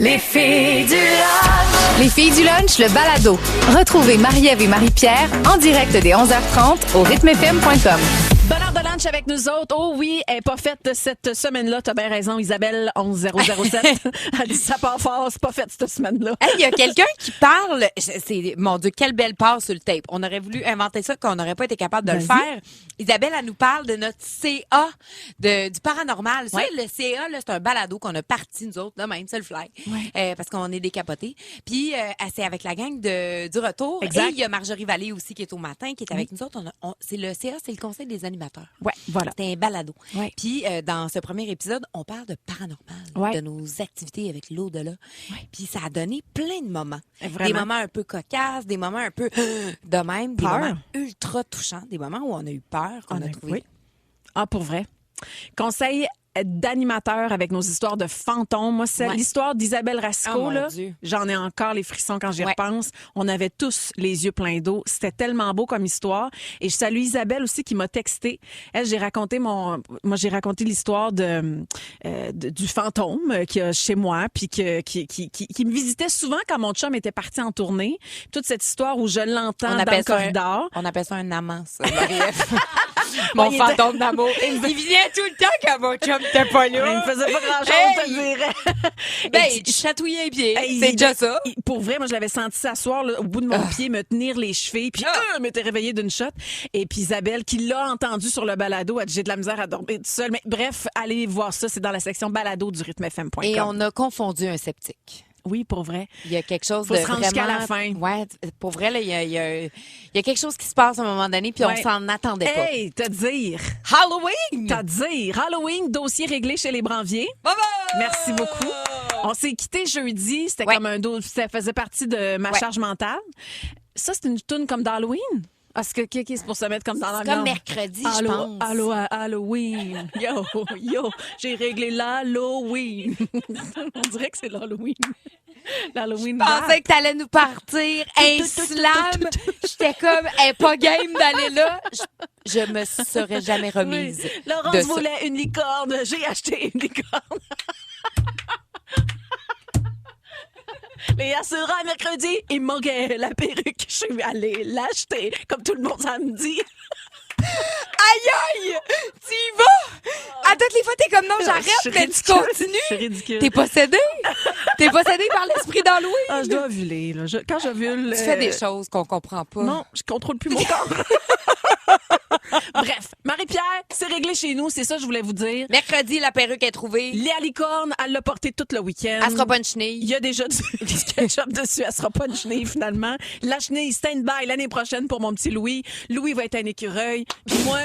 Les filles du lunch. Les filles du lunch, le balado. Retrouvez Marie-Ève et Marie-Pierre en direct dès 11h30 au rythmefm.com. Bonne heure de lunch avec nous autres. Oh oui, elle n'est pas faite cette semaine-là. T'as bien raison, Isabelle 11007. Elle dit ça part fort, c'est pas fait cette semaine-là. Hey, il y a quelqu'un qui parle. Mon Dieu, quelle belle passe sur le tape. On aurait voulu inventer ça, qu'on n'aurait pas été capable de le faire. Isabelle, elle nous parle de notre CA du paranormal. Ça, le CA, là, c'est un balado qu'on a parti, nous autres, là, même, c'est le fly. Parce qu'on est décapotés. Puis, c'est avec la gang du retour. Exact. Et il y a Marjorie Vallée aussi qui est au matin, qui est avec nous autres. C'est le CA, c'est le conseil des animateurs. Ouais, voilà. C'est un balado. Ouais. Puis, dans ce premier épisode, on parle de paranormal, de nos activités avec l'au-delà. Puis, ça a donné plein de moments. Vraiment. Des moments un peu cocasses, des moments un peu de même, des moments ultra touchants, des moments où on a eu peur, qu'on a trouvé. Oui. Ah, pour vrai. Conseil d'animateur avec nos histoires de fantômes. Moi, c'est l'histoire d'Isabelle Racicot. Oh, mon là, Dieu. j'en ai encore les frissons quand j'y repense. On avait tous les yeux pleins d'eau. C'était tellement beau comme histoire. Et je salue Isabelle aussi qui m'a texté. Elle, j'ai raconté l'histoire du fantôme qu'il y a chez moi, puis qui me visitait souvent quand mon chum était parti en tournée. Toute cette histoire où je l'entends dans le corridor. On appelle ça un amant, ça, Marie-Ève. Mon fantôme d'amour. Il vient tout le temps quand mon chum n'était pas là. Il me faisait pas grand-chose, je te dirais. Ben, il chatouillait un pied. C'est déjà ça. Pour vrai, moi, je l'avais senti s'asseoir là, au bout de mon pied, me tenir les chevilles, puis m'était réveillée d'une shot. Et puis Isabelle, qui l'a entendu sur le balado, a dit j'ai de la misère à dormir toute seule. Mais bref, allez voir ça, c'est dans la section balado du rythmefm.com. Et on a confondu un sceptique. Oui, pour vrai. Il y a quelque chose Faut de se rendre vraiment... jusqu'à la fin. Ouais, pour vrai, là, il y a quelque chose qui se passe à un moment donné, puis on s'en attendait pas. Hey, te dire. Halloween! Te dire. Halloween, dossier réglé chez les Branviers. Bye-bye! Merci beaucoup. On s'est quitté jeudi. C'était comme un dos. Ça faisait partie de ma charge mentale. Ça, c'est une toune comme d'Halloween? Parce que c'est pour se mettre comme dans l'ambiance. Comme mercredi, je pense. Allô, Halloween. Yo, j'ai réglé l'Halloween. On dirait que c'est l'Halloween. L'Halloween. Je pensais que t'allais nous partir un slam. J'étais comme, elle est pas game d'aller là. Je me serais jamais remise. Oui. Laurence voulait une licorne. J'ai acheté une licorne. Léa Sera, mercredi, il me manquait la perruque. Je suis allée l'acheter, comme tout le monde samedi. Aïe aïe! Tu y vas! À toutes les fois, t'es comme non, j'arrête, mais tu continues. C'est ridicule. T'es possédée? T'es possédée par l'esprit d'Halloween? Ah, je dois ovuler. Là. Quand j'ovule... Tu fais des choses qu'on comprend pas. Non, je contrôle plus mon corps. Bref, Marie-Pierre, c'est réglé chez nous, c'est ça que je voulais vous dire. Mercredi, la perruque est trouvée. Léa Licorne, elle l'a portée tout le week-end. Elle sera pas une chenille. Il y a déjà du ketchup dessus, elle sera pas une chenille finalement. La chenille stand-by l'année prochaine pour mon petit Louis. Louis va être un écureuil. Puis moi,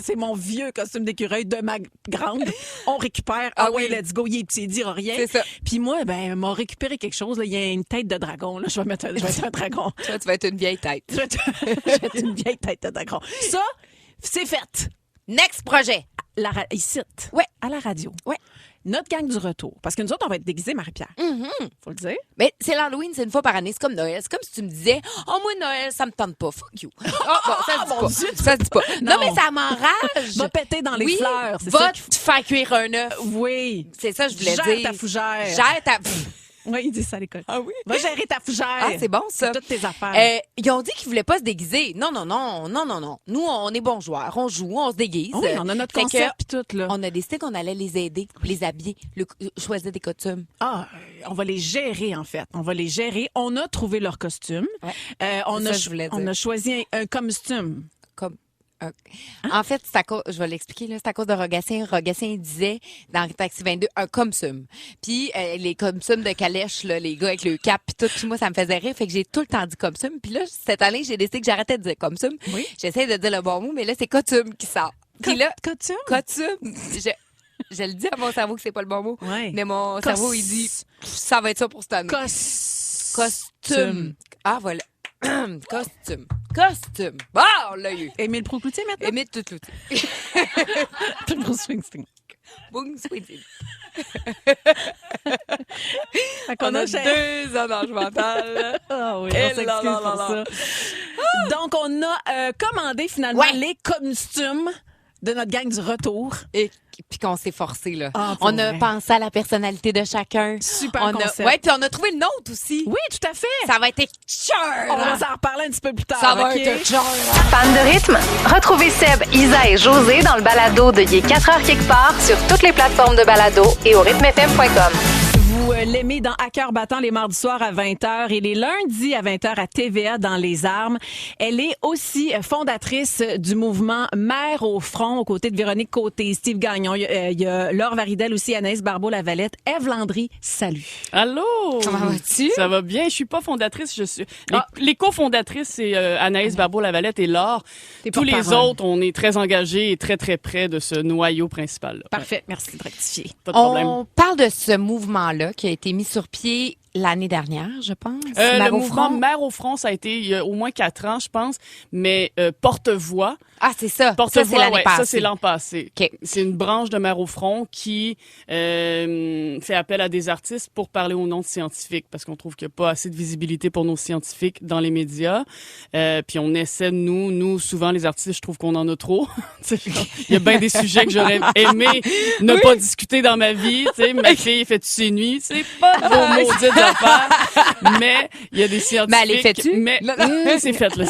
c'est mon vieux costume d'écureuil de ma grande. On récupère. Ah ouais, let's go, il est petit, il dira rien. C'est ça. Puis moi, m'a récupéré quelque chose. Là. Il y a une tête de dragon. Là. Je vais être un dragon. Toi, tu vas être une vieille tête. Je vais être une vieille tête de dragon. Ça, c'est fait. Next projet. Ici. Ouais. À la radio. Ouais. Notre gang du retour. Parce que nous autres, on va être déguisés, Marie-Pierre. Faut le dire. Mais c'est l'Halloween, c'est une fois par année. C'est comme Noël. C'est comme si tu me disais, oh, moi, Noël, ça me tente pas. Fuck you. Oh, bon, ça se dit pas. Dieu, Ça se dit pas. Non, Non. mais ça m'enrage. Va péter dans les oui, fleurs. C'est va ça te faire cuire un œuf. Oui. C'est ça que je voulais Gère dire. ta fougère. Gère ta... Oui, il dit ça à l'école. Ah oui? Va gérer ta fougère. Ah, c'est bon, ça. Toutes tes affaires. Ils ont dit qu'ils voulaient pas se déguiser. Non. Nous, on est bons joueurs. On joue, on se déguise. Oui, on a notre Fait concept que puis tout, là. On a décidé qu'on allait les aider, les habiller, choisir des costumes. Ah, on va les gérer, en fait. On va les gérer. On a trouvé leur costume. Ouais. On C'est ça que je voulais dire. a choisi un costume. Comme En fait, c'est à cause, je vais l'expliquer, là, c'est à cause de Rogatien. Rogatien disait dans Taxi 22 un costume. Puis les costumes de calèche, là, les gars avec le cap puis tout, puis moi ça me faisait rire, fait que j'ai tout le temps dit costume. Puis là cette année, j'ai décidé que j'arrêtais de dire costume. Oui. J'essaie de dire le bon mot, mais là c'est costume qui sort. Puis là, Costume? costume. Je le dis à mon cerveau que c'est pas le bon mot, Ouais. mais mon cerveau il dit ça va être ça pour cette année. Costume. Ah voilà. Costume. Bon, on l'a eu. Émile Proulx-Cloutier, maintenant? Émile tout l'outil. Bruce Springsteen. Boom, sweetie. Fait qu'on On a 2 ans d'âge mental. Ah oui, Et on s'excuse là, là, pour là, ça. Donc, on a commandé finalement les costumes de notre gang du retour. Et puis qu'on s'est forcé, là. Ah, pour on a vrai. pensé à la personnalité de chacun. Super on concept. Ouais, puis on a trouvé le nôtre aussi. Oui, tout à fait. Ça va être On va s'en reparler un petit peu plus tard. Ça va OK? être cher. Fan de rythme? Retrouvez Seb, Isa et José dans le balado de Il est 4 heures quelque part sur toutes les plateformes de balado et au rythmefm.com. Vous l'aimez dans À cœur battant les mardis soirs à 20h et les lundis à 20h à TVA dans Les Armes. Elle est aussi fondatrice du mouvement Mère au front aux côtés de Véronique Côté, Steve Gagnon. Il y a Laure Varidel aussi, Anaïs Barbeau-Lavalette. Ève Landry, salut. Allô? Comment vas-tu? Ça va bien. Je suis pas fondatrice. Les cofondatrices, c'est Anaïs Barbeau-Lavalette et Laure. T'es Tous les porte-parole. autres, on est très engagés et très, très près de ce noyau principal. Parfait, merci de rectifier. Pas de problème. On parle de ce mouvement-là qui a été mis sur pied l'année dernière, je pense. Le Mère au mouvement front. Mère au front, ça a été il y a au moins 4 ans, je pense. Mais Porte-Voix, Ah, c'est ça. Ça, c'est Porte-Voix, l'année ouais, passée. ça c'est l'an passé. OK. C'est une branche de Mère au front qui fait appel à des artistes pour parler au nom de scientifiques parce qu'on trouve qu'il n'y a pas assez de visibilité pour nos scientifiques dans les médias. Puis on essaie, nous souvent les artistes, je trouve qu'on en a trop. Il y a bien des sujets que j'aurais aimé ne pas discuter dans ma vie. Tu sais, ma fille fait-tu ses nuits? C'est pas de vos maudites affaires. Mais il y a des scientifiques. Mais elle les fait-tu? Mais c'est fait là.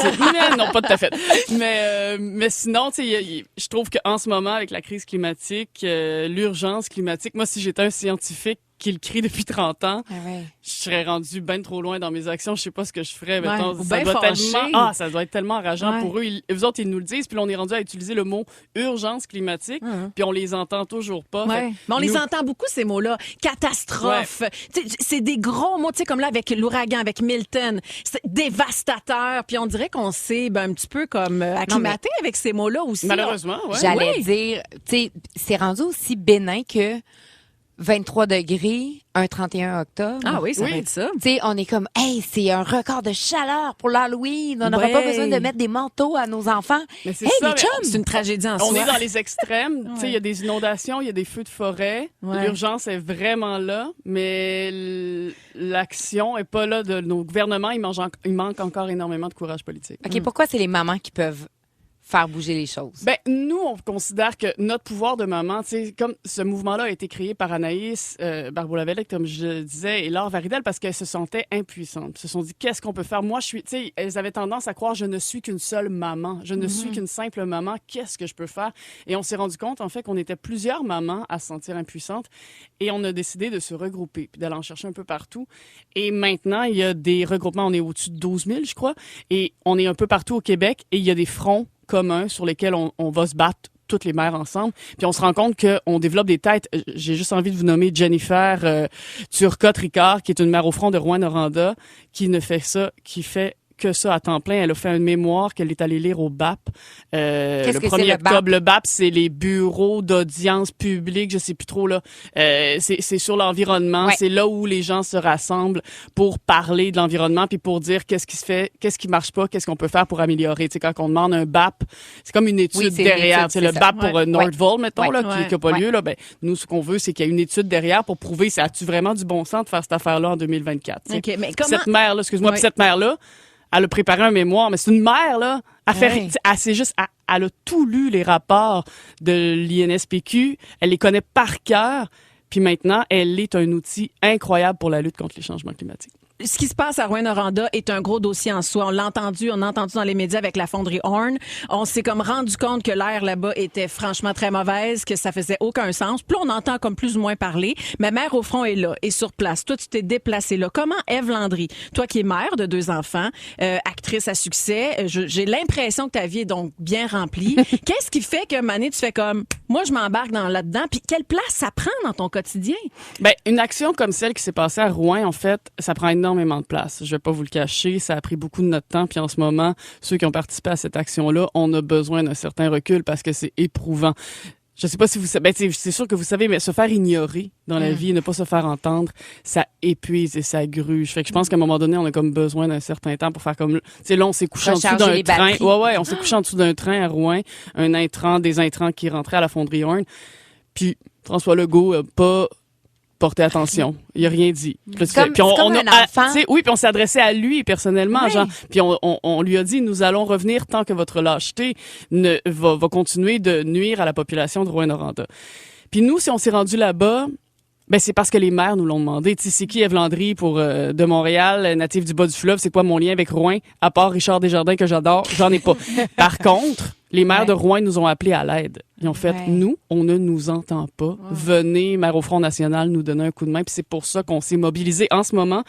Mais non, pas tout à fait. Mais sinon, tu sais, je trouve qu'en ce moment, avec la crise climatique, l'urgence climatique, moi, si j'étais un scientifique qui le crie depuis 30 ans, Ah ouais. je serais rendu bien trop loin dans mes actions. Je sais pas ce que je ferais. Ouais, Mettons, ou ça ben doit fâché. tellement, ça doit être tellement enrageant Ouais. pour eux. Eux autres, ils nous le disent, puis là, on est rendu à utiliser le mot urgence climatique, puis on les entend toujours pas. Ouais. Fait que Mais on les nous- entend beaucoup, ces mots-là. Catastrophe. Tu sais, c'est des gros mots, tu sais, comme là avec l'ouragan, avec Milton. C'est dévastateur. Puis on dirait qu'on s'est un petit peu comme acclimaté avec ces mots-là aussi. Malheureusement, ouais. J'allais Oui. dire, tu sais, c'est rendu aussi bénin que 23 degrés, un 31 octobre. Ah oui, ça Oui. va être ça. Tu sais, on est comme, hey, c'est un record de chaleur pour l'Halloween. On n'aura Ouais. pas besoin de mettre des manteaux à nos enfants. Mais c'est Hey, ça, les mais chums! C'est une tragédie en On soi. est dans les extrêmes. Tu sais, il y a des inondations, il y a des feux de forêt. Ouais. L'urgence est vraiment là, mais l'action est pas là de nos gouvernements. Il manque encore énormément de courage politique. OK, pourquoi c'est les mamans qui peuvent faire bouger les choses? Ben, nous, on considère que notre pouvoir de maman, tu sais, comme ce mouvement-là a été créé par Anaïs Barbeau-Lavalette, comme je disais, et Laure Varidel, parce qu'elles se sentaient impuissantes. Elles se sont dit, qu'est-ce qu'on peut faire? Moi, tu sais, elles avaient tendance à croire, je ne suis qu'une seule maman. Je ne suis qu'une simple maman. Qu'est-ce que je peux faire? Et on s'est rendu compte, en fait, qu'on était plusieurs mamans à se sentir impuissantes. Et on a décidé de se regrouper, puis d'aller en chercher un peu partout. Et maintenant, il y a des regroupements. On est au-dessus de 12 000, je crois. Et on est un peu partout au Québec. Et il y a des fronts communs sur lesquels on va se battre toutes les mères ensemble. Puis on se rend compte qu'on développe des têtes. J'ai juste envie de vous nommer Jennifer Turcotte-Ricard, qui est une mère au front de Rouyn-Noranda, qui fait que ça à temps plein. Elle a fait un mémoire qu'elle est allée lire au BAP. Qu'est-ce Le que 1er c'est, le octobre, BAP? le BAP, c'est les bureaux d'audience publique, je sais plus trop là. C'est sur l'environnement, Ouais. c'est là où les gens se rassemblent pour parler de l'environnement puis pour dire qu'est-ce qui se fait, qu'est-ce qui marche pas, qu'est-ce qu'on peut faire pour améliorer. Tu sais, quand on demande un BAP, c'est comme une étude Oui, c'est une derrière. étude, C'est le c'est BAP ça. pour Ouais. Nordvolt, mettons, Ouais. là, Ouais. qui a pas Ouais. lieu. Là, ben, nous, ce qu'on veut, c'est qu'il y ait une étude derrière pour prouver si as-tu vraiment du bon sens de faire cette affaire-là en 2024. tu sais. OK, mais Puis comment... cette mère-là, excuse-moi, Oui. puis cette mère-là, elle a préparé un mémoire, mais c'est une mère, là. Ouais. Elle a tout lu, les rapports de l'INSPQ. Elle les connaît par cœur. Puis maintenant, elle est un outil incroyable pour la lutte contre les changements climatiques. Ce qui se passe à Rouyn-Noranda est un gros dossier en soi. On a entendu dans les médias avec la fonderie Horn. On s'est comme rendu compte que l'air là-bas était franchement très mauvaise, que ça faisait aucun sens. Puis là, on entend comme plus ou moins parler. Ma mère au front est là, est sur place. Toi, tu t'es déplacée là. Comment, Ève Landry, toi qui es mère de 2 enfants, actrice à succès, j'ai l'impression que ta vie est donc bien remplie. Qu'est-ce qui fait que, Mané, tu fais comme, moi, je m'embarque là-dedans. Puis quelle place ça prend dans ton quotidien? Ben, une action comme celle qui s'est passée à Rouen, en fait, ça prend énormément de place. Je vais pas vous le cacher, ça a pris beaucoup de notre temps. Puis en ce moment, ceux qui ont participé à cette action-là, on a besoin d'un certain recul parce que c'est éprouvant. Je sais pas si vous savez, c'est sûr que vous savez, mais se faire ignorer dans la vie et ne pas se faire entendre, ça épuise et ça gruge. Fait que je pense qu'à un moment donné, on a comme besoin d'un certain temps pour faire comme, tu sais, là, on s'est couché en dessous Recharger d'un les train. batteries. Ouais, on s'est couché en dessous d'un train à Rouen, des intrants qui rentraient à la fonderie Horn. Puis François Legault a pas porté attention. Il a rien dit. Puis comme- c'est comme un enfant. tu sais, oui, puis on s'est adressé à lui personnellement, Ouais. genre, puis on lui a dit, nous allons revenir tant que votre lâcheté va continuer de nuire à la population de Rouyn-Noranda. Puis nous, si on s'est rendu là-bas, ben c'est parce que les maires nous l'ont demandé. Tu sais, c'est qui Ève Landry pour de Montréal, natif du bas du fleuve? C'est quoi mon lien avec Rouen? À part Richard Desjardins que j'adore, j'en ai pas. Par contre, les maires de Rouen nous ont appelés à l'aide. Ils ont fait, nous, on ne nous entend pas. Venez, maire au Front national, nous donner un coup de main. Puis c'est pour ça qu'on s'est mobilisé en ce moment.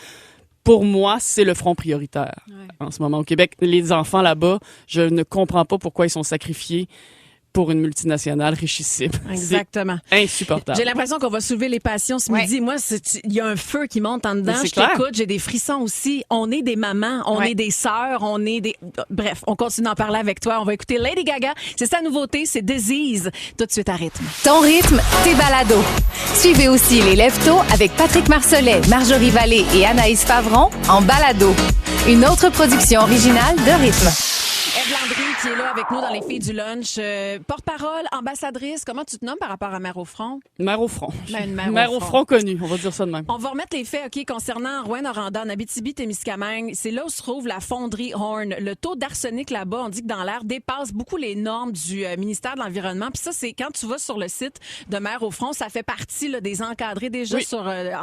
Pour moi, c'est le front prioritaire en ce moment au Québec. Les enfants là-bas, je ne comprends pas pourquoi ils sont sacrifiés pour une multinationale richissime. Exactement. C'est insupportable. J'ai l'impression qu'on va soulever les passions ce midi. Moi, il y a un feu qui monte en dedans. Je t'écoute, j'ai des frissons aussi. On est des mamans, on est des sœurs, on est des... Bref, on continue d'en parler avec toi. On va écouter Lady Gaga. C'est sa nouveauté, c'est Disease. Tout de suite à rythme. Ton rythme, tes balados. Suivez aussi les Lève-Tôt avec Patrick Marcelet, Marjorie Vallée et Anaïs Favron en balado. Une autre production originale de Rythme. Ève Landry qui est là avec nous dans les filles du lunch. Porte-parole, ambassadrice, comment tu te nommes par rapport à Mère au Front? Mère au Front. Ben, Mère au Front connue, on va dire ça de même. On va remettre les faits, OK, concernant Rouyn-Noranda, en Abitibi-Témiscamingue. C'est là où se trouve la fonderie Horn. Le taux d'arsenic là-bas, on dit que dans l'air, dépasse beaucoup les normes du ministère de l'Environnement. Puis ça, c'est quand tu vas sur le site de Mère au Front, ça fait partie là, des encadrés déjà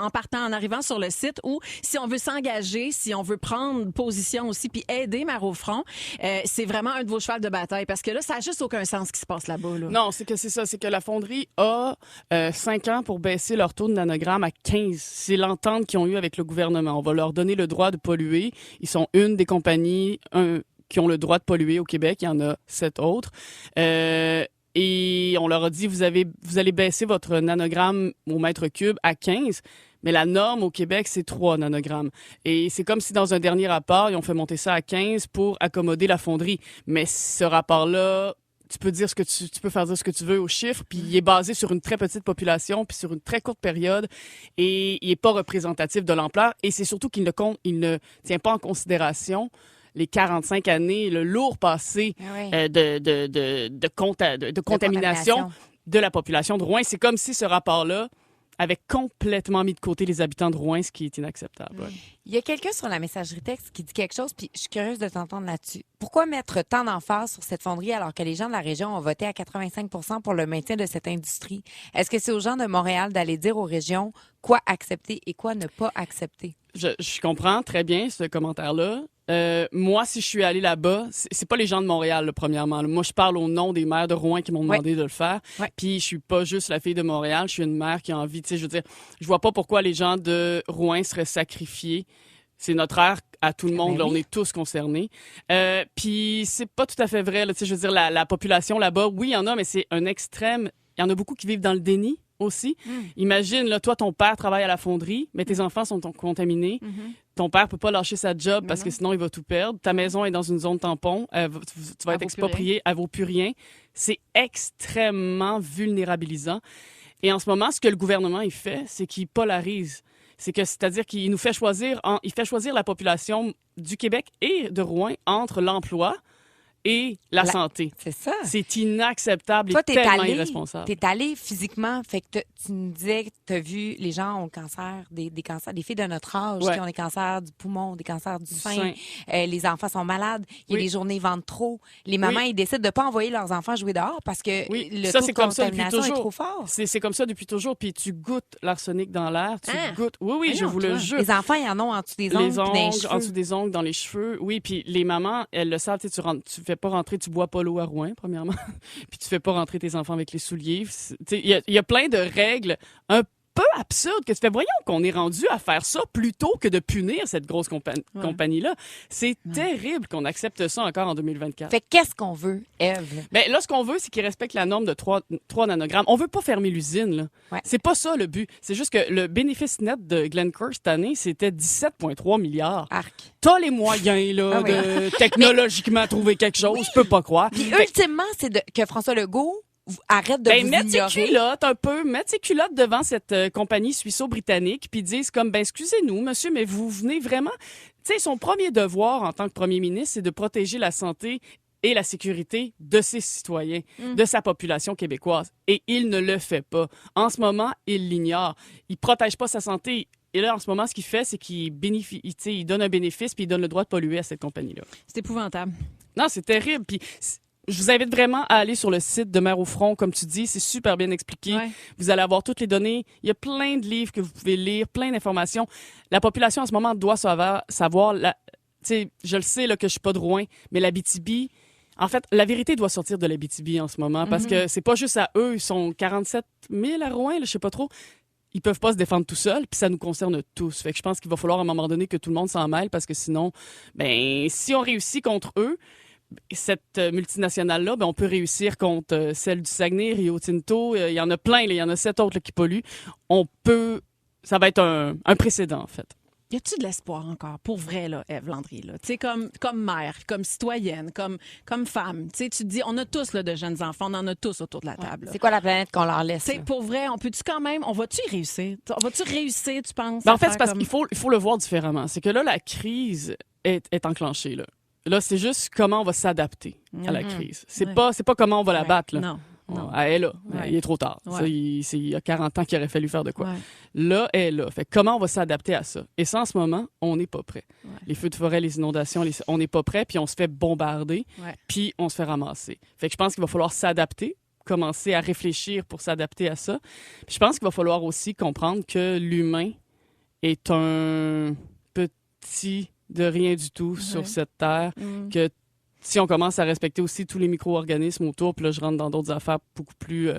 en partant, en arrivant sur le site où, si on veut s'engager, si on veut prendre position aussi, puis aider Mère au Front, c'est vraiment un de vos chevals de bataille. Parce que là, ça n'a juste aucun sens ce qui se passe là-bas. Là. Non, c'est ça. C'est que la fonderie a 5 ans pour baisser leur taux de nanogramme à 15. C'est l'entente qu'ils ont eue avec le gouvernement. On va leur donner le droit de polluer. Ils sont une des compagnies qui ont le droit de polluer au Québec. Il y en a 7 autres. Et on leur a dit, vous allez baisser votre nanogramme au mètre cube à 15. Mais la norme au Québec, c'est 3 nanogrammes. Et c'est comme si dans un dernier rapport, ils ont fait monter ça à 15 pour accommoder la fonderie. Mais ce rapport-là, tu peux faire dire ce que tu veux aux chiffres, puis il est basé sur une très petite population, puis sur une très courte période, et il est pas représentatif de l'ampleur. Et c'est surtout qu'il ne tient pas en considération les 45 années, le lourd passé de contamination de la population de Rouen. C'est comme si ce rapport-là avait complètement mis de côté les habitants de Rouen, ce qui est inacceptable. Ouais. Il y a quelqu'un sur la messagerie texte qui dit quelque chose, puis je suis curieuse de t'entendre là-dessus. Pourquoi mettre tant d'emphase sur cette fonderie alors que les gens de la région ont voté à 85 % pour le maintien de cette industrie? Est-ce que c'est aux gens de Montréal d'aller dire aux régions quoi accepter et quoi ne pas accepter? Je comprends très bien ce commentaire-là. Moi, si je suis allée là-bas, c'est pas les gens de Montréal, là, premièrement. Moi, je parle au nom des maires de Rouen qui m'ont demandé de le faire. Ouais. Puis, je suis pas juste la fille de Montréal. Je suis une mère qui a envie, tu sais, je veux dire, je vois pas pourquoi les gens de Rouen seraient sacrifiés. C'est notre ère à tout le monde. Là, on est tous concernés. Puis, c'est pas tout à fait vrai. Là, tu sais, je veux dire, la population là-bas, oui, il y en a, mais c'est un extrême. Il y en a beaucoup qui vivent dans le déni aussi. Imagine, là, toi, ton père travaille à la fonderie, mais tes enfants sont contaminés. Ton père peut pas lâcher sa job parce que sinon il va tout perdre. Ta maison est dans une zone tampon. Tu vas être exproprié. Elle vaut plus rien. C'est extrêmement vulnérabilisant. Et en ce moment, ce que le gouvernement il fait, c'est qu'il polarise. C'est-à-dire qu'il nous fait choisir, il fait choisir la population du Québec et de Rouen entre l'emploi et la santé. C'est ça. C'est inacceptable toi, et tellement irresponsable. T'es allé physiquement, fait que tu nous disais que t'as vu les gens ont le cancer, des cancers, des filles de notre âge qui ont des cancers du poumon, des cancers du sein. Les enfants sont malades, il y a des journées vendent trop. Les mamans, ils décident de pas envoyer leurs enfants jouer dehors parce que le taux de contamination est trop fort. C'est comme ça depuis toujours. Puis tu goûtes l'arsenic dans l'air, tu goûtes. Oui, je vous le jure. Les enfants, ils en ont en dessous des ongles, en dessous des ongles, dans les cheveux. Oui, puis les mamans, elles le savent, tu fais pas rentrer, tu bois pas l'eau à Rouen, premièrement. Puis tu fais pas rentrer tes enfants avec les souliers. Il y a plein de règles un peu absurdes que tu fais. Voyons qu'on est rendu à faire ça plutôt que de punir cette grosse compagnie-là. C'est terrible qu'on accepte ça encore en 2024. Fait qu'est-ce qu'on veut, Ève? Ben, là, ce qu'on veut, c'est qu'ils respectent la norme de 3 nanogrammes. On veut pas fermer l'usine, là. Ouais. C'est pas ça, le but. C'est juste que le bénéfice net de Glencore cette année, c'était 17,3 milliards. Arc. T'as les moyens, là, de technologiquement trouver quelque chose. Je peux pas croire. Puis, ultimement, c'est que François Legault arrête de vous mettre ignorer. Mettre ses culottes devant cette compagnie suisseau-britannique puis disent comme, excusez-nous, monsieur, mais vous venez vraiment... Tu sais, son premier devoir en tant que premier ministre, c'est de protéger la santé et la sécurité de ses citoyens, de sa population québécoise. Et il ne le fait pas. En ce moment, il l'ignore. Il protège pas sa santé. Et là, en ce moment, ce qu'il fait, c'est qu'il donne un bénéfice puis il donne le droit de polluer à cette compagnie-là. C'est épouvantable. Non, c'est terrible. Puis je vous invite vraiment à aller sur le site de Mère au front. Comme tu dis, c'est super bien expliqué. Ouais. Vous allez avoir toutes les données. Il y a plein de livres que vous pouvez lire, plein d'informations. La population, en ce moment, doit savoir je le sais là, que je suis pas de Rouyn, mais l'Abitibi, en fait, la vérité doit sortir de l'Abitibi en ce moment parce que c'est pas juste à eux. Ils sont 47 000 à Rouyn, là, je sais pas trop. Ils peuvent pas se défendre tout seuls, puis ça nous concerne tous. Fait que je pense qu'il va falloir à un moment donné que tout le monde s'en mêle parce que sinon, si on réussit contre eux, cette multinationale-là, on peut réussir contre celle du Saguenay, Rio Tinto. Il y en a plein, il y en a 7 autres là, qui polluent. Ça va être un précédent, en fait. Y a-tu de l'espoir encore, pour vrai, là, Ève Landry, là? Tu sais, comme mère, comme citoyenne, comme femme. Tu sais, tu te dis, on a tous là, de jeunes enfants, on en a tous autour de la table. C'est quoi la planète qu'on leur laisse? Tu sais, pour vrai, on peut-tu quand même, on va-tu y réussir? On va-tu réussir, tu penses? En fait, c'est parce qu'il faut le voir différemment. C'est que là, la crise est enclenchée, là. Là, c'est juste comment on va s'adapter à la crise. C'est pas comment on va la battre, là. Non. Elle est là. Ouais. Il est trop tard. Ouais. Ça, il y a 40 ans qu'il aurait fallu faire de quoi. Ouais. Là, elle est là. Fait que comment on va s'adapter à ça? Et ça, en ce moment, on n'est pas prêt. Ouais. Les feux de forêt, les inondations, on n'est pas prêt, puis on se fait bombarder, Ouais. puis on se fait ramasser. Fait que je pense qu'il va falloir s'adapter, commencer à réfléchir pour s'adapter à ça. Puis je pense qu'il va falloir aussi comprendre que l'humain est un petit de rien du tout sur cette terre, que si on commence à respecter aussi tous les micro-organismes autour, puis là, je rentre dans d'autres affaires beaucoup plus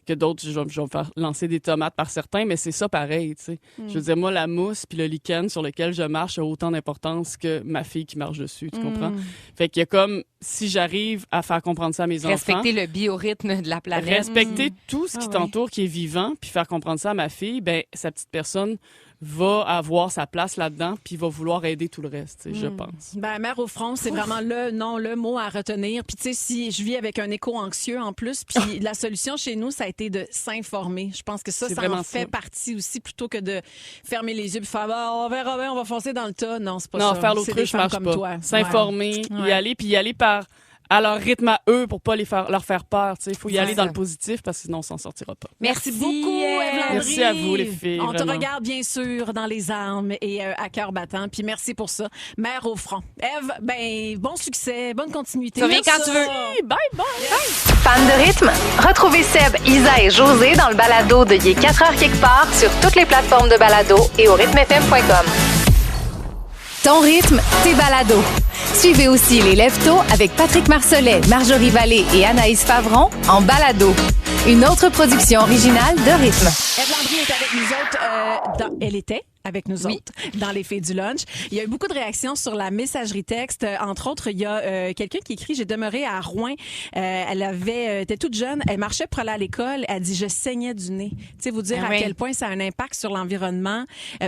que d'autres, je vais me faire lancer des tomates par certains, mais c'est ça pareil, tu sais. Je veux dire, moi, la mousse puis le lichen sur lequel je marche a autant d'importance que ma fille qui marche dessus, tu comprends? Fait qu'il y a comme, si j'arrive à faire comprendre ça à mes enfants... Respecter le biorhythme de la planète. Respecter tout ce qui t'entoure, qui est vivant, puis faire comprendre ça à ma fille, sa petite personne va avoir sa place là-dedans, puis va vouloir aider tout le reste, je pense. Mère au front, c'est vraiment le mot à retenir. Puis tu sais, si je vis avec un écho anxieux en plus, puis la solution chez nous, ça a été de s'informer. Je pense que ça en fait partie aussi, plutôt que de fermer les yeux puis faire on verra bien, on va foncer dans le tas. Non, c'est pas ça. Non, faire l'autruche marche comme pas. toi. S'informer, y aller à leur rythme à eux pour pas leur faire peur. Il faut y aller dans le positif parce que sinon on s'en sortira pas. Merci beaucoup, Ève Landry. Merci à vous, les filles. On te vraiment. regarde bien sûr dans les armes et à cœur battant. Puis merci pour ça. Mère au front. Ève, bon succès, bonne continuité. Tu reviens quand tu veux. Bye, bye. Fan de rythme? Retrouvez Seb, Isa et José dans le balado de Il est 4 heures quelque part sur toutes les plateformes de balado et au rythmefm.com. Ton rythme, tes balados. Suivez aussi les Leftos avec Patrick Marcelet, Marjorie Vallée et Anaïs Favron en balado. Une autre production originale de Rythme. Ève Landry est avec nous autres. Elle était avec nous autres dans les Filles du lunch. Il y a eu beaucoup de réactions sur la messagerie texte. Entre autres, il y a quelqu'un qui écrit « J'ai demeuré à Rouyn. Elle était toute jeune. Elle marchait pour aller à l'école. Elle dit « Je saignais du nez. » Tu sais, vous dire à quel point ça a un impact sur l'environnement.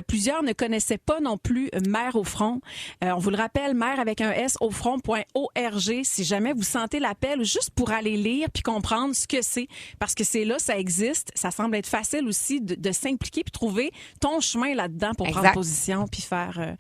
Plusieurs ne connaissaient pas non plus Mère au front. On vous le rappelle, mère avec un S au front.org. Si jamais vous sentez l'appel, juste pour aller lire puis comprendre ce que c'est. Parce que c'est là, ça existe. Ça semble être facile aussi de s'impliquer puis trouver ton chemin là-dedans pour prendre position puis faire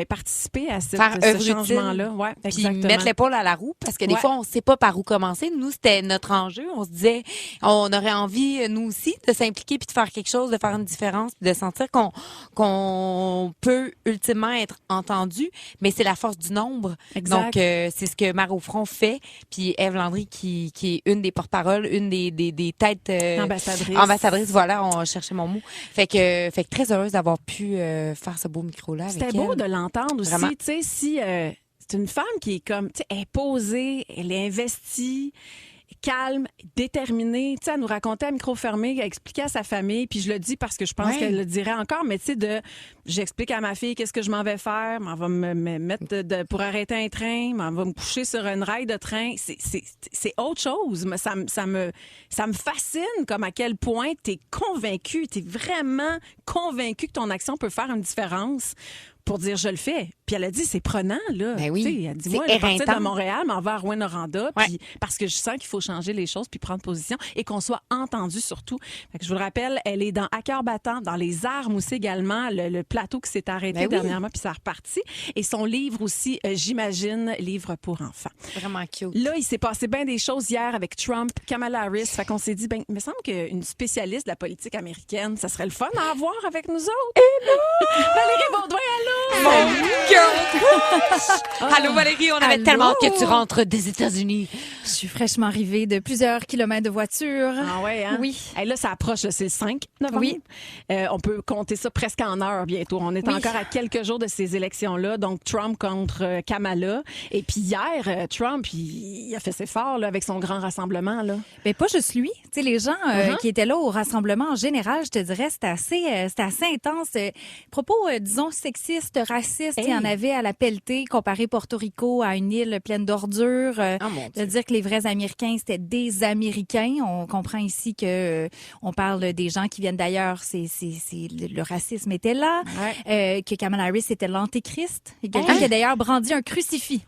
participer à ce changement-là. Ouais, puis mettre l'épaule à la roue parce que des fois, on ne sait pas par où commencer. Nous, c'était notre enjeu. On se disait, on aurait envie, nous aussi, de s'impliquer puis de faire quelque chose, de faire une différence, de sentir qu'on peut ultimement être entendu, mais c'est la force du nombre. Exact. Donc, c'est ce que Mère au front fait. Puis Ève Landry, qui est une des porte-paroles, une des têtes ambassadrices, voilà, on cherchait mon mot. Fait que très heureuse d'avoir pu faire ce beau micro-là avec elle. C'était beau de l'entendre aussi. Vraiment. Tu sais, si c'est une femme qui est comme, tu sais, elle est posée, elle est investie, calme, déterminée. Tu sais, elle nous racontait à micro fermé, elle expliquait à sa famille, puis je le dis parce que je pense qu'elle le dirait encore, mais tu sais, j'explique à ma fille qu'est-ce que je m'en vais faire, m'en va me mettre pour arrêter un train, m'en va me coucher sur une rail de train. C'est autre chose. Mais ça me fascine comme à quel point t'es convaincu, t'es vraiment convaincu que ton action peut faire une différence pour dire je le fais. Puis elle a dit c'est prenant là. Ben oui. T'sais, elle dit moi je vais partir de Montréal, m'en vais à Rouyn-Noranda, puis parce que je sens qu'il faut changer les choses puis prendre position et qu'on soit entendu surtout. Fait que je vous le rappelle, elle est dans À cœur battant, dans les armes aussi également, le plateau qui s'est arrêté dernièrement puis ça a reparti et son livre aussi j'imagine, livre pour enfants. Vraiment cute. Là, il s'est passé bien des choses hier avec Trump, Kamala Harris. Fait qu'on s'est dit il me semble qu'une spécialiste de la politique américaine, ça serait le fun à avoir avec nous autres. Et non! Valérie Baudouin, allô! Mon girl Allô Valérie, on avait Allô? tellement hâte que tu rentres des États-Unis. Je suis fraîchement arrivée de plusieurs kilomètres de voiture. Ah ouais, hein? Oui. Là, ça approche, là, c'est le 5 novembre. Oui. On peut compter ça presque en heures bientôt. On est encore à quelques jours de ces élections-là. Donc, Trump contre Kamala. Et puis hier, Trump, il a fait ses forts là, avec son grand rassemblement. Là. Mais pas juste lui. Tu sais, les gens qui étaient là au rassemblement en général, je te dirais, c'était assez intense. Propos, disons, sexistes, racistes, il y en avait à la pelletée, comparé Porto Rico à une île pleine d'ordures. De dire que les vrais Américains, c'était des Américains. On comprend ici que on parle des gens qui viennent d'ailleurs. Le racisme était là. Ouais. Que Kamala Harris était l'antéchrist. Et quelqu'un qui a d'ailleurs brandi un crucifix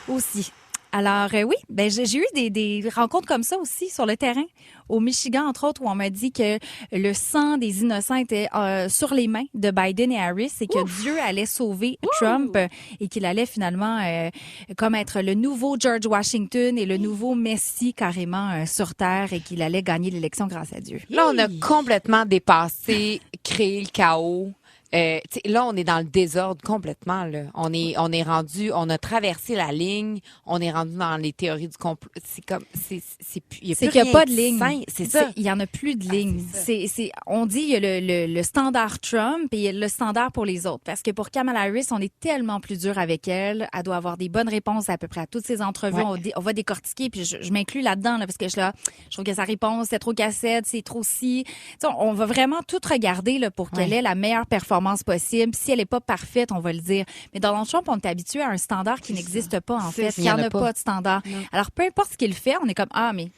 aussi. Alors oui, ben j'ai eu des rencontres comme ça aussi sur le terrain, au Michigan entre autres, où on m'a dit que le sang des innocents était sur les mains de Biden et Harris et que Dieu allait sauver Trump et qu'il allait finalement comme être le nouveau George Washington et le nouveau Messie carrément sur terre et qu'il allait gagner l'élection grâce à Dieu. Là, on a complètement dépassé, créé le chaos. Là, on est dans le désordre complètement. Là. On est rendu, on a traversé la ligne, on est rendu dans les théories du complot. C'est comme, il y a qu'il n'y a pas de ligne. C'est ça. Il y en a plus de ligne. On dit il y a le standard Trump et il y a le standard pour les autres. Parce que pour Kamala Harris, on est tellement plus dur avec elle. Elle doit avoir des bonnes réponses à peu près à toutes ses entrevues. Ouais. On va décortiquer. Puis je m'inclus là-dedans là, parce que je trouve que sa réponse c'est trop cassette, c'est trop si. On va vraiment tout regarder là pour qu'elle ait la meilleure performance possible. Si elle n'est pas parfaite, on va le dire. Mais Donald Trump, on est habitué à un standard qui n'existe pas, en fait. Il n'y en a pas de standard. Non. Alors, peu importe ce qu'il fait, on est comme,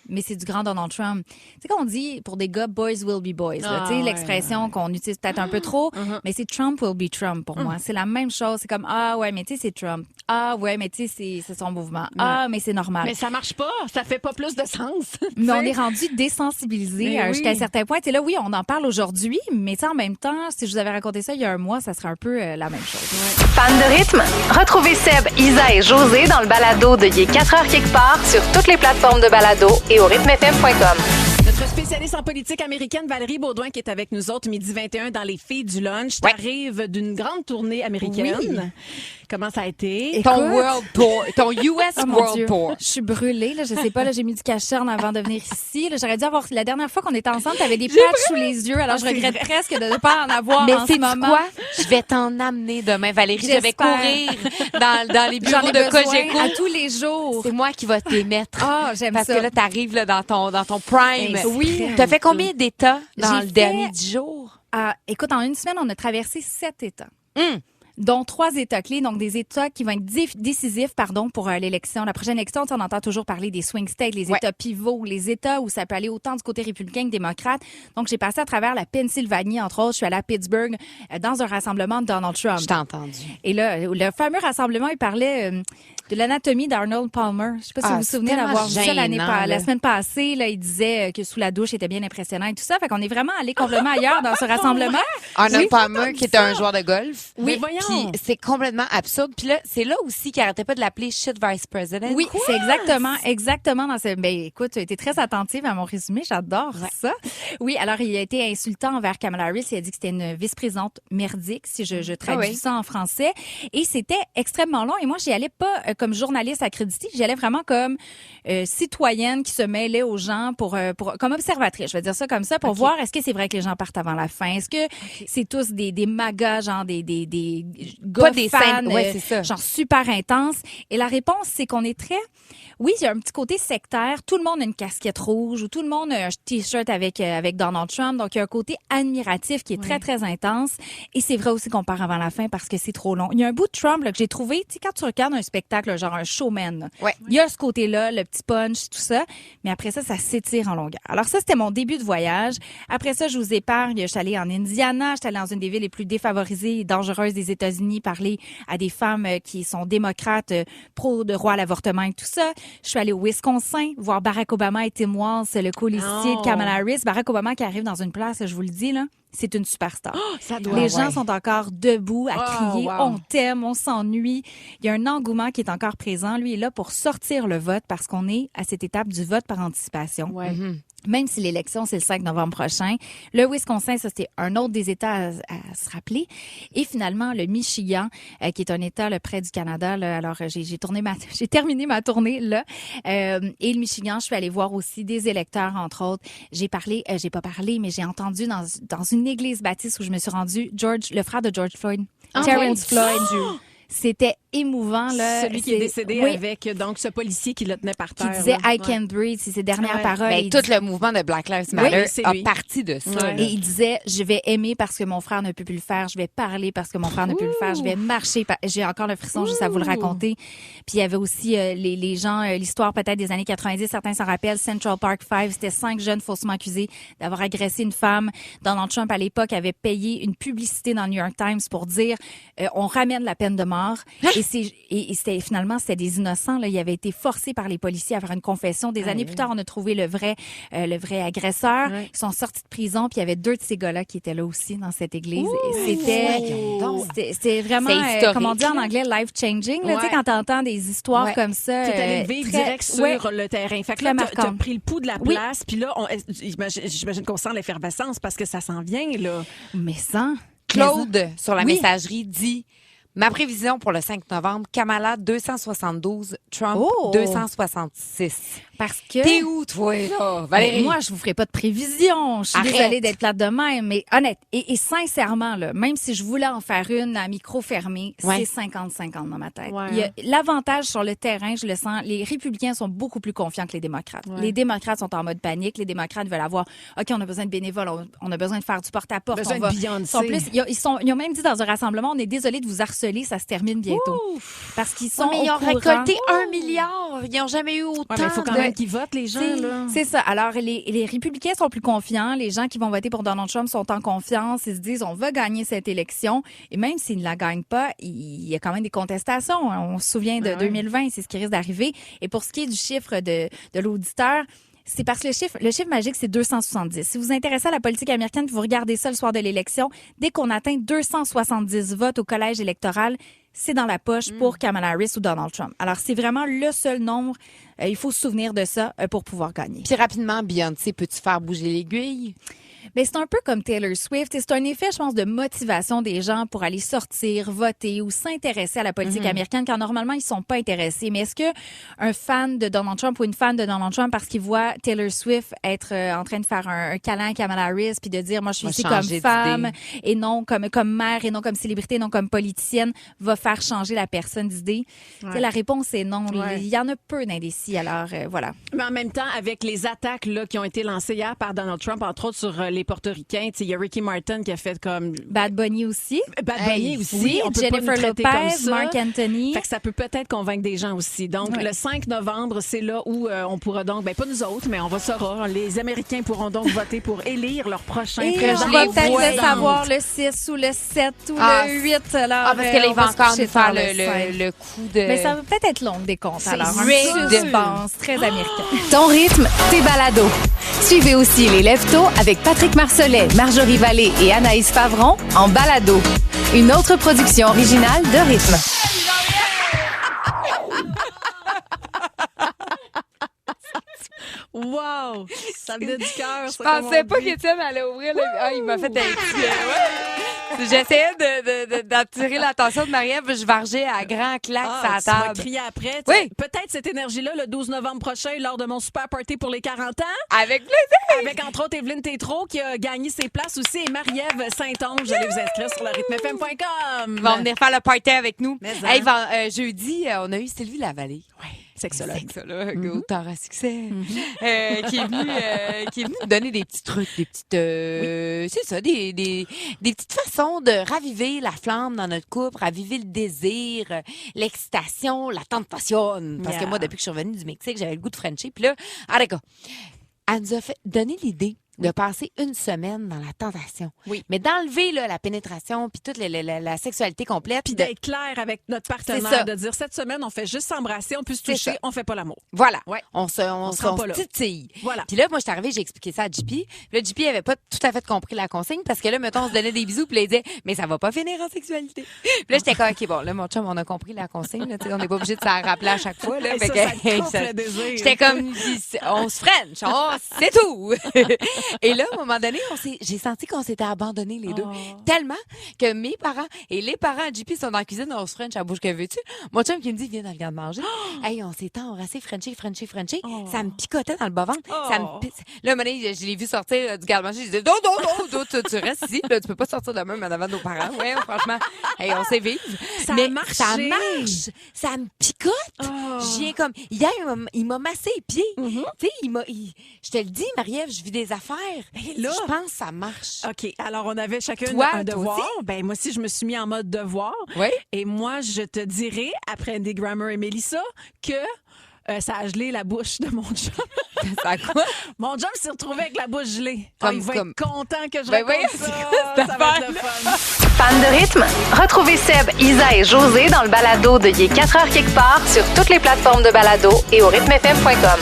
mais c'est du grand Donald Trump. Tu sais, qu'on dit, pour des gars, boys will be boys. Tu sais, l'expression qu'on utilise peut-être un peu trop, mais c'est Trump will be Trump pour moi. C'est la même chose. C'est comme, mais tu sais, c'est Trump. Mais tu sais, c'est son mouvement. Mais c'est normal. Mais ça marche pas. Ça fait pas plus de sens. Mais on est rendu désensibilisé jusqu'à un certain point. Et là, oui, on en parle aujourd'hui, mais en même temps, si je vous avais raconté ça il y a un mois, ça serait un peu la même chose. Ouais. Fan de rythme? Retrouvez Seb, Isa et José dans le balado de Il est 4h quelque part sur toutes les plateformes de balado et au rythmefm.com. Notre spécialiste en politique américaine, Valérie Baudouin, qui est avec nous autres, midi 21 dans les filles du lunch. T'arrives d'une grande tournée américaine. Oui. Comment ça a été? Ton World Tour, ton US World Tour. Je suis brûlée, là, je sais pas, là, j'ai mis du cachet avant de venir ici. Là, j'aurais dû avoir, la dernière fois qu'on était ensemble, t'avais des patchs sous les yeux, alors je regrette presque de ne pas en avoir en ce moment. Quoi? Je vais t'en amener demain, Valérie. Je vais courir dans les bureaux de Cogeco. À tous les jours. C'est moi qui vais t'émettre. J'aime Parce ça. que là, t'arrives là, dans ton prime. Oui. T'as fait combien d'États dans le dernier 10 jours? Écoute, en une semaine, on a traversé 7 États. Dont 3 États clés, donc des États qui vont être décisifs, pour l'élection. La prochaine élection, on entend toujours parler des swing states, les États pivots, les États où ça peut aller autant du côté républicain que démocrate. Donc, j'ai passé à travers la Pennsylvanie, entre autres. Je suis allée à Pittsburgh dans un rassemblement de Donald Trump. Je t'ai entendu. Et là, le fameux rassemblement, il parlait de l'anatomie d'Arnold Palmer. Je sais pas si vous vous souvenez d'avoir vu ça la semaine passée. Là, il disait que sous la douche, il était bien impressionnant et tout ça. Fait qu'on est vraiment allé complètement ailleurs dans ce rassemblement. Arnold Palmer, qui est un joueur de golf. Oui, puis c'est complètement absurde. Puis là, c'est là aussi qu'il arrêtait pas de l'appeler shit vice president. Oui, c'est exactement dans ce. Ben, écoute, tu as été très attentive à mon résumé. J'adore ça. Oui, alors il a été insultant envers Kamala Harris. Il a dit que c'était une vice-présidente merdique, si je traduis ça en français. Et c'était extrêmement long. Et moi, j'y allais pas comme journaliste accréditée. J'y allais vraiment comme citoyenne qui se mêlait aux gens comme observatrice. Je vais dire ça comme ça pour voir est-ce que c'est vrai que les gens partent avant la fin. Est-ce que c'est tous des magas, genre des gars fans, c'est ça. genre super intenses. Et la réponse, c'est qu'on est très... Oui, il y a un petit côté sectaire. Tout le monde a une casquette rouge ou tout le monde a un T-shirt avec Donald Trump. Donc, il y a un côté admiratif qui est très, très intense. Et c'est vrai aussi qu'on part avant la fin parce que c'est trop long. Il y a un bout de Trump là, que j'ai trouvé, tu sais, quand tu regardes un spectacle, genre un showman, il y a ce côté-là, le petit punch, tout ça. Mais après ça s'étire en longueur. Alors ça, c'était mon début de voyage. Après ça, je vous épargne. Je suis allée en Indiana. Je suis allée dans une des villes les plus défavorisées et dangereuses des États-Unis, parler à des femmes qui sont démocrates, pro de droit à l'avortement et tout ça. Je suis allée au Wisconsin voir Barack Obama et Tim Walz, le colistier de Kamala Harris. Barack Obama qui arrive dans une place, je vous le dis, là, c'est une superstar. Les gens sont encore debout à crier « On t'aime, on s'ennuie ». Il y a un engouement qui est encore présent. Lui est là pour sortir le vote parce qu'on est à cette étape du vote par anticipation. Même si l'élection, c'est le 5 novembre prochain. Le Wisconsin, ça, c'est un autre des États à se rappeler. Et finalement, le Michigan, qui est un État là, près du Canada. Là, alors, j'ai terminé ma tournée là. Et le Michigan, je suis allée voir aussi des électeurs, entre autres. J'ai pas parlé, mais j'ai entendu dans une église baptiste où je me suis rendue, le frère de George Floyd, Terrence Floyd. C'était émouvant, là. Celui qui est décédé avec, donc, ce policier qui le tenait par terre. Qui disait « I can't breathe », c'est ses dernières paroles. Ben, tout le mouvement de Black Lives Matter a parti de ça. Ouais. Et il disait « Je vais aimer parce que mon frère ne peut plus le faire. Je vais parler parce que mon frère ne peut le faire. Je vais marcher. » J'ai encore le frisson juste à vous le raconter. Puis il y avait aussi les gens, l'histoire peut-être des années 90, certains s'en rappellent, Central Park 5, c'était 5 jeunes faussement accusés d'avoir agressé une femme. Donald Trump, à l'époque, avait payé une publicité dans le New York Times pour dire on ramène la peine de mort. Et finalement, c'était des innocents. Là. Il avait été forcé par les policiers à faire une confession. Des années plus tard, on a trouvé le vrai agresseur. Ouais. Ils sont sortis de prison, puis il y avait 2 de ces gars-là qui étaient là aussi dans cette église. C'était vraiment, comme on dit en anglais, life-changing. Tu sais, quand t'entends des histoires comme ça. T'es allé vivre direct sur le terrain. Fait que là, t'as pris le pouls de la place, puis là, j'imagine qu'on sent l'effervescence parce que ça s'en vient, là. Mais sans... Claude, sur la messagerie, dit... Ma prévision pour le 5 novembre, Kamala 272, Trump 266. Parce que... T'es où, toi, là, Valérie? Moi, je vous ferai pas de prévision. Je suis désolée d'être plate de même, mais honnête. Et sincèrement, là, même si je voulais en faire une à micro fermé, c'est 50-50 dans ma tête. Ouais. Il y a l'avantage sur le terrain, je le sens, les républicains sont beaucoup plus confiants que les démocrates. Ouais. Les démocrates sont en mode panique. Les démocrates veulent avoir, OK, on a besoin de bénévoles, on a besoin de faire du porte-à-porte. Besoin de Beyoncé. Ils ont même dit dans un rassemblement, on est désolé de vous harceler, ça se termine bientôt. Ouf. Parce qu'ils sont ils ont récolté 1 milliard. Ils n'ont jamais eu autant. Il faut quand même qu'ils votent, les gens. Là. C'est ça. Alors, les républicains sont plus confiants. Les gens qui vont voter pour Donald Trump sont en confiance. Ils se disent, on va gagner cette élection. Et même s'ils ne la gagnent pas, il y a quand même des contestations. On se souvient de 2020, c'est ce qui risque d'arriver. Et pour ce qui est du chiffre de l'auditeur, c'est parce que le chiffre magique, c'est 270. Si vous vous intéressez à la politique américaine, vous regardez ça le soir de l'élection, dès qu'on atteint 270 votes au collège électoral, c'est dans la poche pour Kamala Harris ou Donald Trump. Alors, c'est vraiment le seul nombre. Il faut se souvenir de ça pour pouvoir gagner. Puis rapidement, Beyoncé, peux-tu faire bouger l'aiguille? Mais c'est un peu comme Taylor Swift. Et c'est un effet, je pense, de motivation des gens pour aller sortir, voter ou s'intéresser à la politique américaine quand normalement, ils sont pas intéressés. Mais est-ce que un fan de Donald Trump ou une fan de Donald Trump, parce qu'il voit Taylor Swift être en train de faire un câlin à Kamala Harris puis de dire, moi, je suis ici comme femme et non comme mère et non comme célébrité, non comme politicienne, va faire changer la personne d'idée? Ouais. La réponse est non. Ouais. Il y en a peu d'indécis. Alors, voilà. Mais en même temps, avec les attaques là, qui ont été lancées hier par Donald Trump, entre autres sur les Portoricains, il y a Ricky Martin qui a fait comme... Bad Bunny aussi. Bunny aussi. Oui, on peut Jennifer pas Lopez, Marc Anthony. Fait que ça peut peut-être convaincre des gens aussi. Donc, le 5 novembre, c'est là où on pourra donc, pas nous autres, mais on va savoir. Les Américains pourront donc voter pour élire leur prochain président. On va peut-être le savoir le 6 ou le 7 ou le 8. Alors, parce que là, il va encore nous faire le coup de... Mais ça va peut-être être long des comptes. Alors, un suspense très américain. Ton rythme, tes balados. Suivez aussi les Lève-Tôt avec Patrick Marcelet, Marjorie Vallée et Anaïs Favron en balado. Une autre production originale de Rythme. Wow! Ça venait du cœur. Je pensais pas qu'Étienne allait ouvrir le... il m'a fait un petit... J'essayais d'attirer l'attention de Marie-Ève, je vargeais à grands claques à la table. Tu vas crier après. Oui. Peut-être cette énergie-là, le 12 novembre prochain, lors de mon super party pour les 40 ans. Avec plaisir! Avec, entre autres, Evelyne Tétrault, qui a gagné ses places aussi, et Marie-Ève Saint-Onge. Vous allez vous inscrire sur le rythmefm.com. Ils vont venir faire le party avec nous. Jeudi, on a eu Sylvie Lavallée. Oui. Sexologue. Auteur à succès, qui est venu nous donner des petits trucs, des petites, c'est ça, des petites façons de raviver la flamme dans notre couple, raviver le désir, l'excitation, la tentation. Parce que moi, depuis que je suis revenue du Mexique, j'avais le goût de Frenchie. Puis là, elle nous a fait donner l'idée de passer une semaine dans la tentation. Oui. Mais d'enlever là, la pénétration puis toute la sexualité complète. Puis d'être clair avec notre partenaire, de dire cette semaine, on fait juste s'embrasser, on peut se toucher, on fait pas l'amour. Voilà. Ouais. On se titille. Voilà. Puis là, moi, je suis arrivée, j'ai expliqué ça à JP. Puis là, JP avait pas tout à fait compris la consigne parce que là, mettons, on se donnait des bisous puis là, il disait, mais ça va pas finir en sexualité. Puis là, j'étais comme, OK, bon, là, mon chum, on a compris la consigne. Là, on n'est pas obligé de s'en rappeler à chaque fois. Là, ça coupe le désir. J'étais comme, on se French, c'est tout. Et là, à un moment donné, j'ai senti qu'on s'était abandonnés les deux. Tellement que mes parents et les parents de JP sont dans la cuisine, on se French à bouche que veux-tu. Mon chum qui me dit, viens dans le garde-manger. Hey, on s'est embrassé, Frenché. Ça me picotait dans le bas-ventre. Là, à un moment donné, je l'ai vu sortir du garde-manger. Je disais, non, tu restes ici. Là, tu peux pas sortir de même en avant de nos parents. Ouais, franchement, hey, on sait vivre. Ça mais marche. Ça marche. Ça me picote. J'ai comme, hier, il m'a massé les pieds. Tu sais, je te le dis, Marie-Ève, je vis des affaires. Là, je pense que ça marche. OK. Alors, on avait chacun un devoir. Ben, moi aussi, je me suis mis en mode devoir. Oui. Et moi, je te dirai, après Andy Grammer et Mélissa, que ça a gelé la bouche de mon chum. Ça a quoi? Mon chum s'est retrouvé avec la bouche gelée. Comme, il va être content que je Ben raconte oui, ça. Ça va être le fun. Fan de rythme? Retrouvez Seb, Isa et José dans le balado de Il est 4h quelque part sur toutes les plateformes de balado et au rythmefm.com.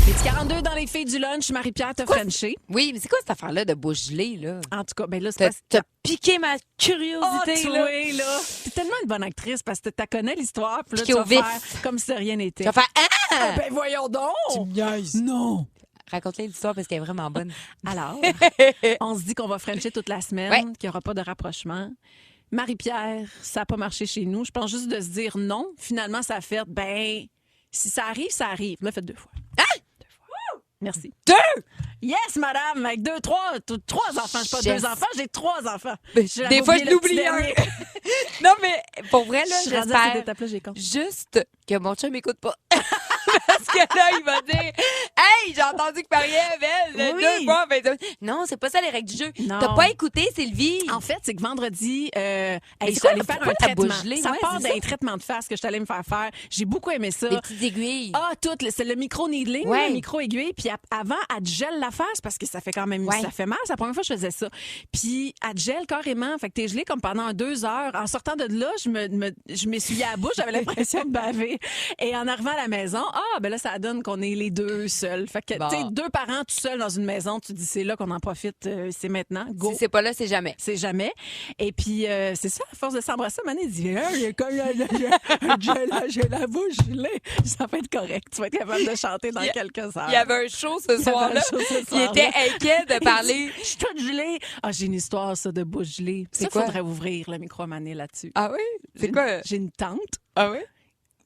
Petit 42 dans les filles du lunch, Marie-Pierre t'a frenché. Oui, mais c'est quoi cette affaire-là de bouche gelée, là? En tout cas, ben là, c'est T'as piqué ma curiosité, là. Oui, là. T'es tellement une bonne actrice parce que tu connais l'histoire. Puis là, Piqué tu vas au vif. faire comme si de rien n'était. Tu vas faire Ben voyons donc! Tu me niaises. Non! Raconte-les l'histoire parce qu'elle est vraiment bonne. Alors, on se dit qu'on va frencher toute la semaine, qu'il n'y aura pas de rapprochement. Marie-Pierre, ça n'a pas marché chez nous. Je pense juste de se dire non. Finalement, ça a fait, ben, si ça arrive, ça arrive. Là, faites 2 fois. Hein? 2 fois. Merci. 2! Yes, madame, avec 2, 3 enfants. Je n'ai pas 2 enfants, j'ai 3 enfants. Des fois, je l'oublie un. Non, mais pour vrai, là, je suis rendue à cette j'espère étape-là, j'ai compris. juste que mon chum m'écoute pas. Parce que là, il va dire, hey, j'ai entendu que Marie-Ève, elle, Oui. 2 fois, ben, non, c'est pas ça les règles du jeu. Non. T'as pas écouté, Sylvie. En fait, c'est que vendredi, c'est je suis quoi, allée faire pourquoi un ta traitement. bouche gelée? Ça Ouais, part c'est d'un ça. traitement de face que je suis allée me faire faire. J'ai beaucoup aimé ça. Des petites aiguilles. Ah, c'est le micro-needling, Ouais. le micro-aiguille. Puis avant, elle te gèle la face parce que ça fait quand même, ça fait mal. C'est la première fois que je faisais ça. Puis elle te gèle carrément. Fait que t'es gelé comme pendant 2 heures. En sortant de là, je m'essuyais à la bouche. J'avais l'impression de baver. Et en arrivant à la maison, ben là, ça donne qu'on est les 2 seuls. Fait que, tu sais, 2 parents tout seuls dans une maison, tu dis, c'est là qu'on en profite, c'est maintenant. Go. Si c'est pas là, c'est jamais. C'est jamais. Et puis, c'est ça, à force de s'embrasser, Mané dit, j'ai comme j'ai la bouche gelée. Ça va être correct. Tu vas être capable de chanter dans quelques heures. Il y avait un show ce soir-là. Il était inquiet de parler. Je suis toute gelée. Ah, j'ai une histoire, ça, de bouche gelée. C'est Ça, quoi? faudrait ouvrir le micro à Mané là-dessus. Ah oui? C'est quoi? J'ai une tante. Ah oui?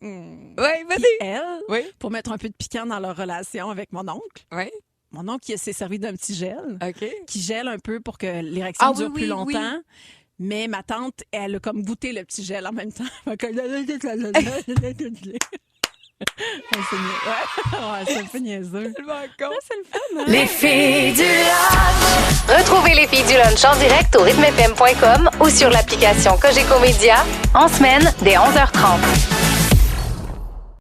Oui, vas-y. Puis elle, Oui. pour mettre un peu de piquant dans leur relation avec mon oncle, Oui. mon oncle qui s'est servi d'un petit gel. OK. Qui gèle un peu pour que l'érection dure plus longtemps. Oui. Mais ma tante, elle a comme goûté le petit gel en même temps. C'est un peu niaiseux. C'est le fun, hein? Les filles du lunch. Retrouvez les filles du lunch en direct au rythmefm.com ou sur l'application Cogeco Média en semaine dès 11h30.